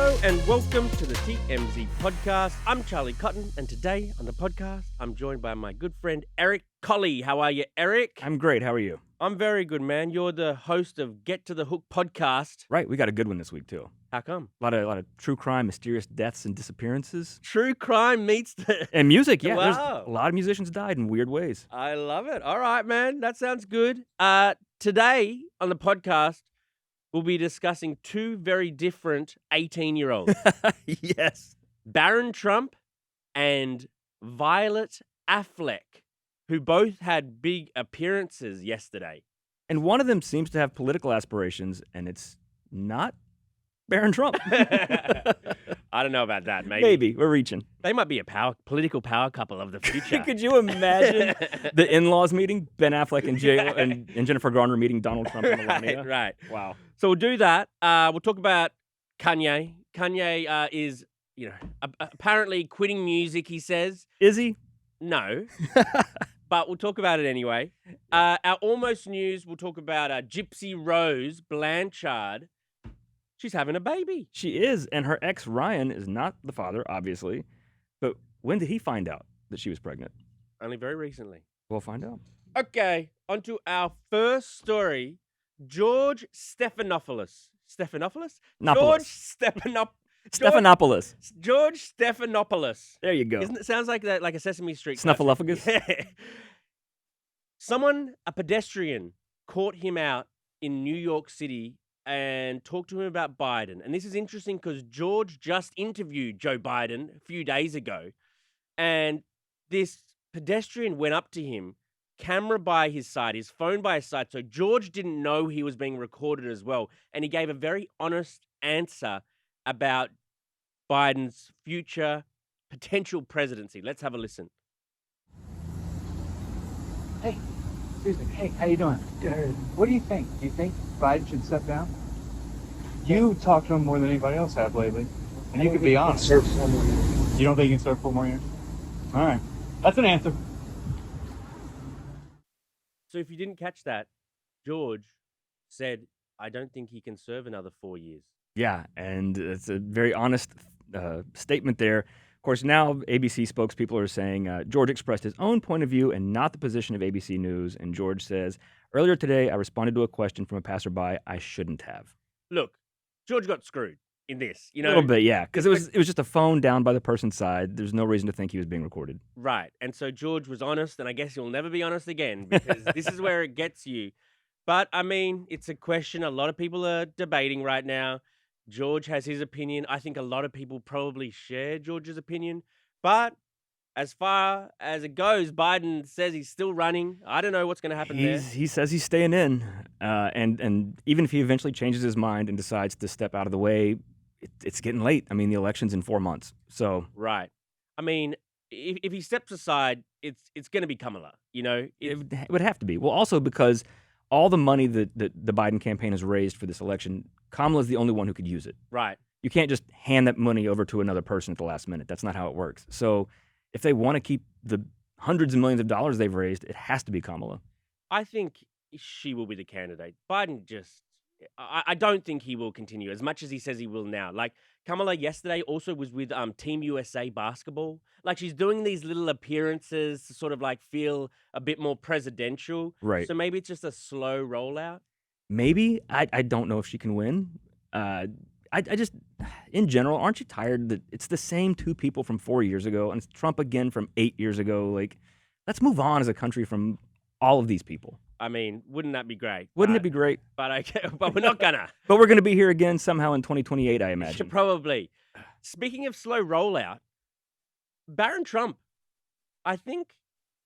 Hello and welcome to the TMZ podcast. I'm Charlie Cotton, and today on the podcast, I'm joined by my good friend Eric Colley. How are you, Eric? I'm great. How are you? I'm very good, man. You're the host of Get to the Hook podcast. Right. We got a good one this week, too. How come? A lot of true crime, mysterious deaths and disappearances. True crime meets the... And music, yeah. Wow. There's a lot of musicians died in weird ways. I love it. All right, man. That sounds good. Today on the podcast, we'll be discussing two very different 18-year-olds. Yes. Barron Trump and Violet Affleck, who both had big appearances yesterday. And one of them seems to have political aspirations, and it's not Barron Trump. I don't know about that, maybe. Maybe. We're reaching. They might be a political power couple of the future. Could you imagine the in-laws meeting? Ben Affleck and Jennifer Garner meeting Donald Trump and Melania? Right. Wow. So we'll do that. We'll talk about Kanye. Kanye is, apparently quitting music, he says. Is he? No. But we'll talk about it anyway. Our almost news, we'll talk about Gypsy Rose Blanchard. She's having a baby. She is, and her ex, Ryan, is not the father, obviously. But when did he find out that she was pregnant? Only very recently. We'll find out. Okay, on to our first story. George Stephanopoulos. Stephanopoulos? Stephanopoulos. George Stephanopoulos. There you go. It sounds like that, like a Sesame Street. Snuffleupagus? Yeah. A pedestrian, caught him out in New York City and talked to him about Biden. And this is interesting because George just interviewed Joe Biden a few days ago. And this pedestrian went up to him, camera by his side, his phone by his side. So George didn't know he was being recorded as well. And he gave a very honest answer about Biden's future potential presidency. Let's have a listen. Hey, excuse me. Hey, how you doing? Good. What do you think? Do you think Biden should step down? You talk to him more than anybody else have lately, and you can be honest. Serve 4 more years. You don't think he can serve 4 more years? All right, that's an answer. So if you didn't catch that, George said, I don't think he can serve another 4 years. Yeah, and it's a very honest statement there. Of course, now ABC spokespeople are saying George expressed his own point of view and not the position of ABC News. And George says, earlier today, I responded to a question from a passerby I shouldn't have. Look, George got screwed in this. A little bit, yeah, because it was just a phone down by the person's side. There's no reason to think he was being recorded. Right, and so George was honest, and I guess he'll never be honest again because this is where it gets you. But, I mean, it's a question a lot of people are debating right now. George has his opinion. I think a lot of people probably share George's opinion. But as far as it goes, Biden says he's still running. I don't know what's going to happen there. He says he's staying in. And even if he eventually changes his mind and decides to step out of the way, it's getting late. I mean, the election's in 4 months. So Right. I mean, if he steps aside, it's going to be Kamala, it would have to be. Well, also because all the money that the Biden campaign has raised for this election, Kamala's the only one who could use it. Right. You can't just hand that money over to another person at the last minute. That's not how it works. So if they want to keep the hundreds of millions of dollars they've raised, it has to be Kamala. I think she will be the candidate. Biden I don't think he will continue as much as he says he will now. Like Kamala yesterday also was with Team USA basketball. Like she's doing these little appearances to sort of like feel a bit more presidential. Right. So maybe it's just a slow rollout. Maybe. I don't know if she can win. I just, in general, aren't you tired that it's the same 2 people from 4 years ago and it's Trump again from 8 years ago? Like, let's move on as a country from all of these people. I mean, wouldn't that be great? Wouldn't it be great? But we're not gonna. But we're going to be here again somehow in 2028, I imagine. Probably. Speaking of slow rollout, Barron Trump, I think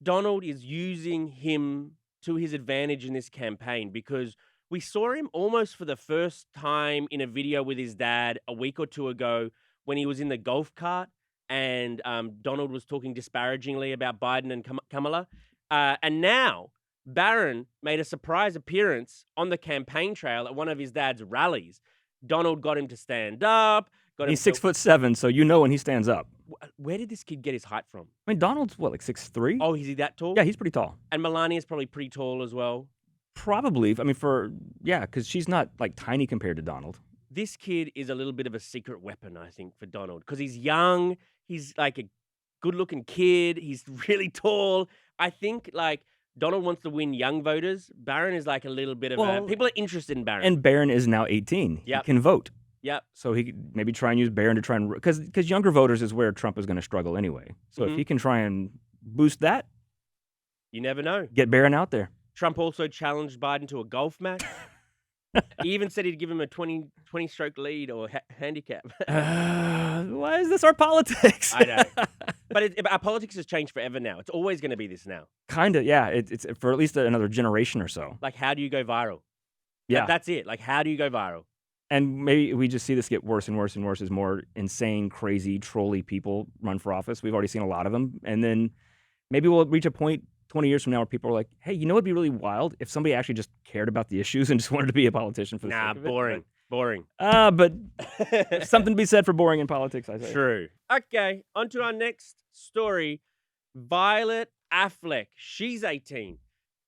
Donald is using him to his advantage in this campaign because we saw him almost for the first time in a video with his dad a week or 2 ago when he was in the golf cart and Donald was talking disparagingly about Biden and Kamala. And now Barron made a surprise appearance on the campaign trail at one of his dad's rallies. Donald got him to stand up. He's 6'7", so you know when he stands up. Where did this kid get his height from? I mean, Donald's, what, like 6'3"? Oh, is he that tall? Yeah, he's pretty tall. And Melania's probably pretty tall as well. Probably. I mean, because she's not, like, tiny compared to Donald. this kid is a little bit of a secret weapon, I think, for Donald, because he's young. He's like a good-looking kid. He's really tall. I think like Donald wants to win young voters. Barron is like a little bit of Well, people are interested in Barron. And Barron is now 18. Yep. He can vote. Yep. So he could maybe try and use Barron to try and because younger voters is where Trump is going to struggle anyway. So if he can try and boost that, You never know. get Barron out there. Trump also challenged Biden to a golf match. He even said he'd give him a 20-stroke lead or handicap. Why is this our politics? I know. But our politics has changed forever now. It's always going to be this now. Kind of, yeah. It's for at least another generation or so. Like, how do you go viral? Yeah. That's it. Like, how do you go viral? And maybe we just see this get worse and worse and worse as more insane, crazy, trolly people run for office. We've already seen a lot of them. And then maybe we'll reach a point 20 years from now where people are like, hey, you know what'd be really wild? If somebody actually just cared about the issues and just wanted to be a politician for the sake of it. Boring. But there's something to be said for boring in politics, I say. True. Okay, on to our next story. Violet Affleck. She's 18.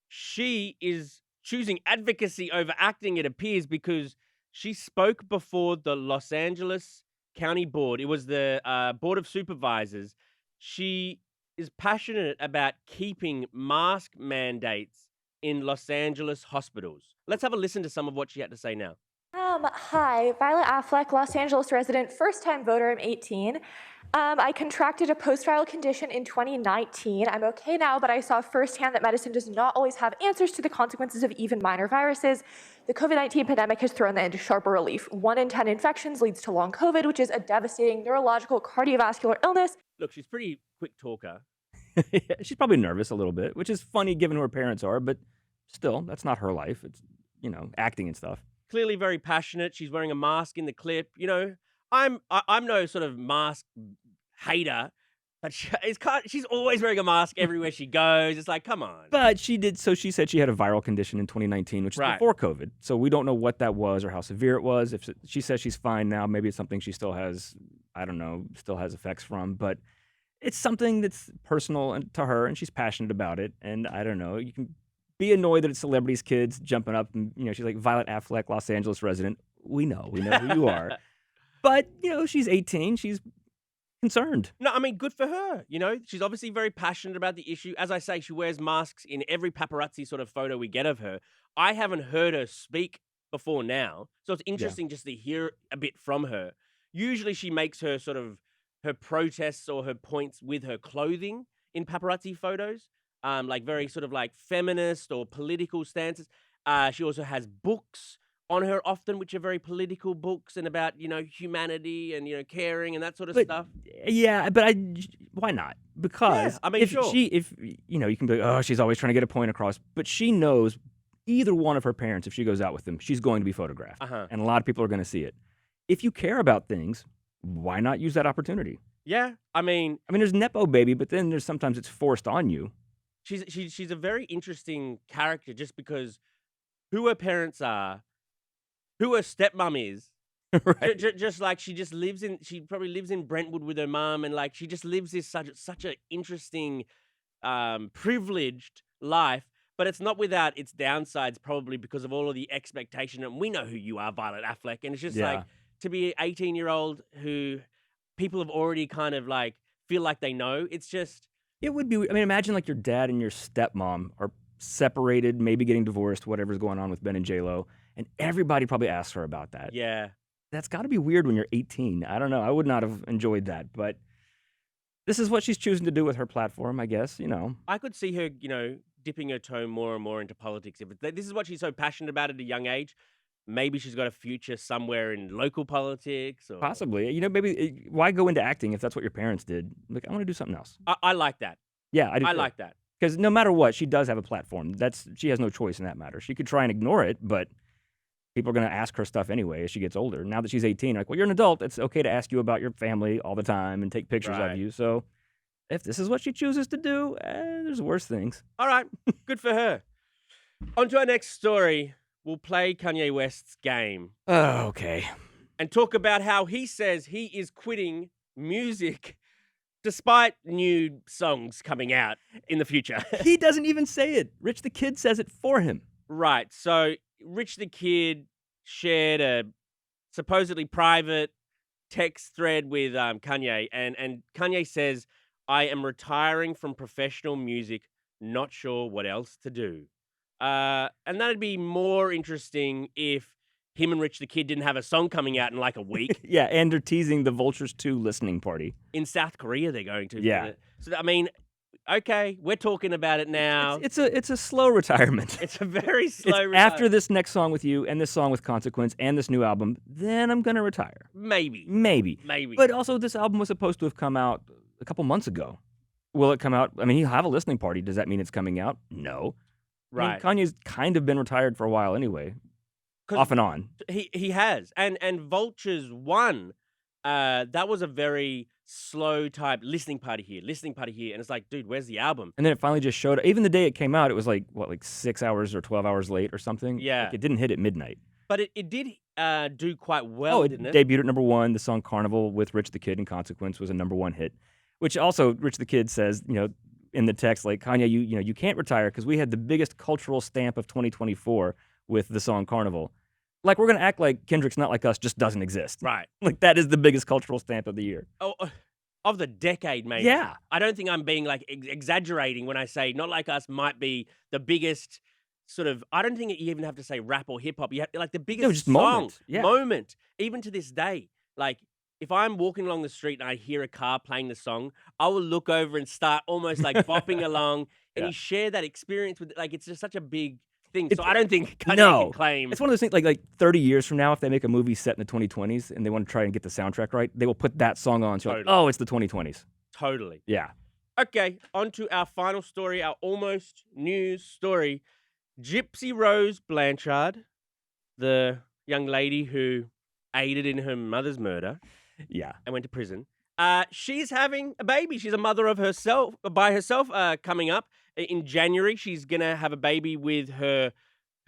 She is choosing advocacy over acting, it appears, because she spoke before the Los Angeles County Board. It was the Board of Supervisors. She is passionate about keeping mask mandates in Los Angeles hospitals. Let's have a listen to some of what she had to say now. Hi, Violet Affleck, Los Angeles resident, first-time voter, I'm 18. I contracted a post-viral condition in 2019. I'm okay now, but I saw firsthand that medicine does not always have answers to the consequences of even minor viruses. The COVID-19 pandemic has thrown that into sharper relief. 1 in 10 infections leads to long COVID, which is a devastating neurological cardiovascular illness. Look, she's a pretty quick talker. She's probably nervous a little bit, which is funny given who her parents are, but still, that's not her life. It's, acting and stuff. Clearly very passionate. She's wearing a mask in the clip. I'm no sort of mask hater, but she's always wearing a mask everywhere she goes. It's like, come on. But she said she had a viral condition in 2019, which is before COVID. So we don't know what that was or how severe it was. If she says she's fine now, maybe it's something she still has, I don't know, still has effects from. But it's something that's personal to her, and she's passionate about it. And I don't know, you can be annoyed that it's celebrities' kids jumping up, and she's like Violet Affleck, Los Angeles resident. We know who you are. But she's 18. She's concerned. No, I mean, good for her. She's obviously very passionate about the issue. As I say, she wears masks in every paparazzi sort of photo we get of her. I haven't heard her speak before now, so it's interesting just to hear a bit from her. Usually, she makes her sort of her protests or her points with her clothing in paparazzi photos, like very sort of like feminist or political stances. She also has books on her often, which are very political books and about, humanity and, caring and that sort of stuff. Yeah, but why not? Because I mean, if sure. you can be like, oh, she's always trying to get a point across, but she knows either one of her parents, if she goes out with them, she's going to be photographed. And a lot of people are going to see it. If you care about things, why not use that opportunity? Yeah, I mean, there's Nepo baby, but then there's sometimes it's forced on you. She's a very interesting character just because who her parents are, who her stepmom is. Right. Just like she probably lives in Brentwood with her mom, and like she just lives this such an interesting, privileged life. But it's not without its downsides, probably because of all of the expectation. And we know who you are, Violet Affleck, and it's just like to be an 18-year-old who people have already kind of like feel like they know. It's just. It would be, imagine like your dad and your stepmom are separated, maybe getting divorced, whatever's going on with Ben and J-Lo, and everybody probably asks her about that. Yeah. That's got to be weird when you're 18. I don't know. I would not have enjoyed that, but this is what she's choosing to do with her platform, I guess, I could see her, dipping her toe more and more into politics. If this is what she's so passionate about at a young age, maybe she's got a future somewhere in local politics. Or... Possibly. Maybe why go into acting if that's what your parents did? Like, I want to do something else. I like that. Yeah, I do. I like that. Because no matter what, she does have a platform. She has no choice in that matter. She could try and ignore it, but people are going to ask her stuff anyway as she gets older. Now that she's 18, like, well, you're an adult. It's okay to ask you about your family all the time and take pictures of you. So if this is what she chooses to do, there's worse things. All right. Good for her. On to our next story. We'll play Kanye West's game. Oh, okay. And talk about how he says he is quitting music despite new songs coming out in the future. He doesn't even say it. Rich the Kid says it for him. Right. So Rich the Kid shared a supposedly private text thread with Kanye, and Kanye says, "I am retiring from professional music, not sure what else to do." And that'd be more interesting if him and Rich the Kid didn't have a song coming out in like a week. Yeah, and they're teasing the Vultures 2 listening party. In South Korea, they're going to. Yeah. So I mean, okay, we're talking about it now. It's a slow retirement. It's a very slow It's retirement. after this next song with you and this song with Consequence and this new album, then I'm gonna retire. Maybe. But also, this album was supposed to have come out a couple months ago. Will it come out? I mean, he'll have a listening party. Does that mean it's coming out? No. Right. I mean, Kanye's kind of been retired for a while anyway, 'Cause off and on. He has. And Vultures 1, that was a very slow type listening party here. And it's like, dude, where's the album? And then it finally just showed. Even the day it came out, it was like 6 hours or 12 hours late or something. Yeah. Like, it didn't hit at midnight. But it did do quite well, didn't it? Debuted at number 1. The song "Carnival" with Rich the Kid and Consequence was a number 1 hit. Which also, Rich the Kid says, in the text, like, Kanye, you can't retire because we had the biggest cultural stamp of 2024 with the song "Carnival." Like, we're gonna act like Kendrick's Not Like Us just doesn't exist. Right. Like, that is the biggest cultural stamp of the year. Oh, of the decade, maybe. Yeah. I don't think I'm being like exaggerating when I say Not Like Us might be the biggest sort of. I don't think you even have to say rap or hip hop. You have like the biggest just song moment. even to this day. Like, if I'm walking along the street and I hear a car playing the song, I will look over and start almost like bopping along, and you share that experience with. Like, it's just such a big thing. So I don't think Kanye can claim. It's one of those things, like 30 years from now, if they make a movie set in the 2020s and they want to try and get the soundtrack right, they will put that song on. So like, oh, it's the 2020s. Totally. Yeah. Okay, on to our final story, our almost news story. Gypsy Rose Blanchard, the young lady who aided in her mother's murder. Yeah. And went to prison. She's having a baby. She's a mother of herself, by herself, coming up. In January, she's going to have a baby with her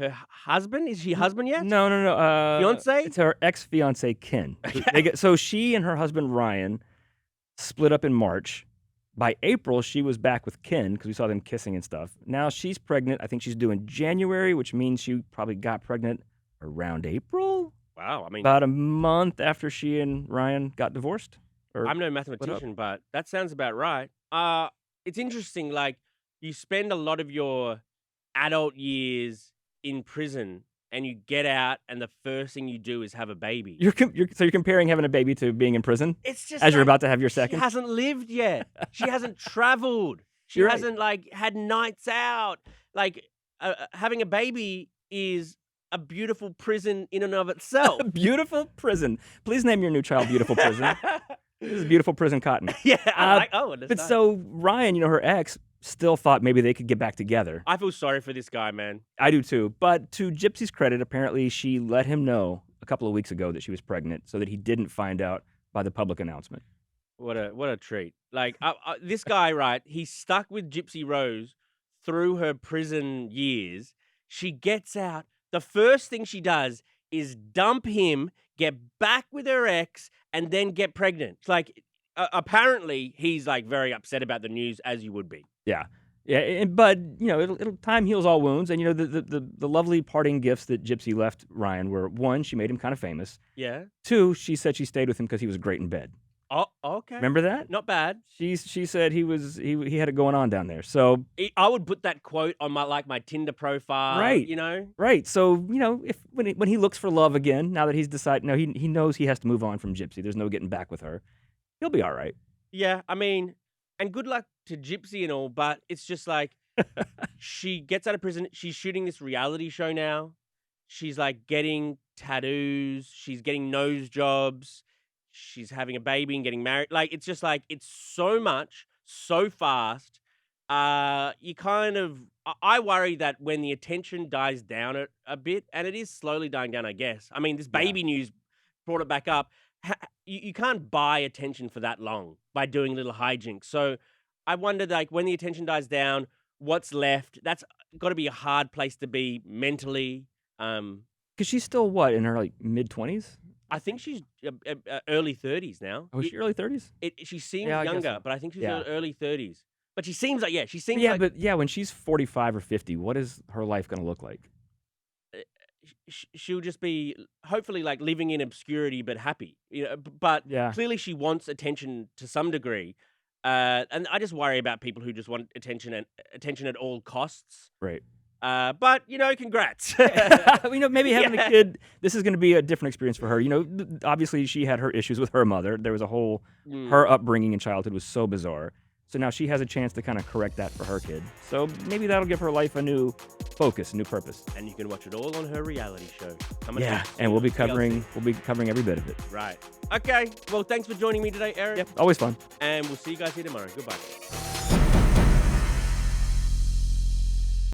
husband. Is she husband yet? No. Fiancé? It's her ex-fiancé, Ken. So she and her husband, Ryan, split up in March. By April, she was back with Ken because we saw them kissing and stuff. Now she's pregnant. I think she's due in January, which means she probably got pregnant around April. Wow, I mean, about a month after she and Ryan got divorced. I'm no mathematician, but that sounds about right. It's interesting, like, you spend a lot of your adult years in prison and you get out and the first thing you do is have a baby. You're comparing having a baby to being in prison? It's just as you're about to have your second? She hasn't lived yet. She hasn't traveled. She hasn't, like, had nights out. Like, having a baby is a beautiful prison in and of itself. Beautiful prison. Please name your new child Beautiful Prison. This is Beautiful Prison Cotton. Yeah. But so Ryan, her ex, still thought maybe they could get back together. I feel sorry for this guy, man. I do too. But to Gypsy's credit, apparently she let him know a couple of weeks ago that she was pregnant so that he didn't find out by the public announcement. What a treat. Like, this guy, right, he's stuck with Gypsy Rose through her prison years. She gets out. The first thing she does is dump him, get back with her ex, and then get pregnant. It's like, apparently, he's like very upset about the news, as you would be. Yeah. But it'll time heals all wounds, and the lovely parting gifts that Gypsy left Ryan were: 1, she made him kind of famous. Yeah. 2, she said she stayed with him because he was great in bed. Oh, okay. Remember that? Not bad. She said he had it going on down there. So I would put that quote on my Tinder profile. Right. Right. So if when he looks for love again, now that he's decided, he knows he has to move on from Gypsy. There's no getting back with her. He'll be all right. Yeah. I mean, and good luck to Gypsy and all, but it's just like she gets out of prison. She's shooting this reality show now. She's like getting tattoos. She's getting nose jobs. She's having a baby and getting married. Like, it's just like, it's so much, so fast. You kind of, I worry that when the attention dies down a bit, and it is slowly dying down, I guess. I mean, this baby news brought it back up. You can't buy attention for that long by doing little hijinks. So I wonder, like, when the attention dies down, what's left? That's got to be a hard place to be mentally. Because she's still, what, in her, like, mid-20s? I think she's early 30s now. Oh, is she early 30s? She seems younger, so. but I think she's early 30s. But she seems like, she seems yeah, like... but when she's 45 or 50, what is her life going to look like? she'll just be hopefully like living in obscurity but happy. But Yeah. clearly she wants attention to some degree. And I just worry about people who just want attention at all costs. Right. But congrats. Maybe having a kid, this is going to be a different experience for her. Obviously she had her issues with her mother. There was a whole, her upbringing in childhood was so bizarre. So now she has a chance to kind of correct that for her kid. So maybe that'll give her life a new focus, a new purpose. And you can watch it all on her reality show. And we'll be covering every bit of it. Right. Okay. Well, thanks for joining me today, Eric. Yep. Always fun. And we'll see you guys here tomorrow. Goodbye.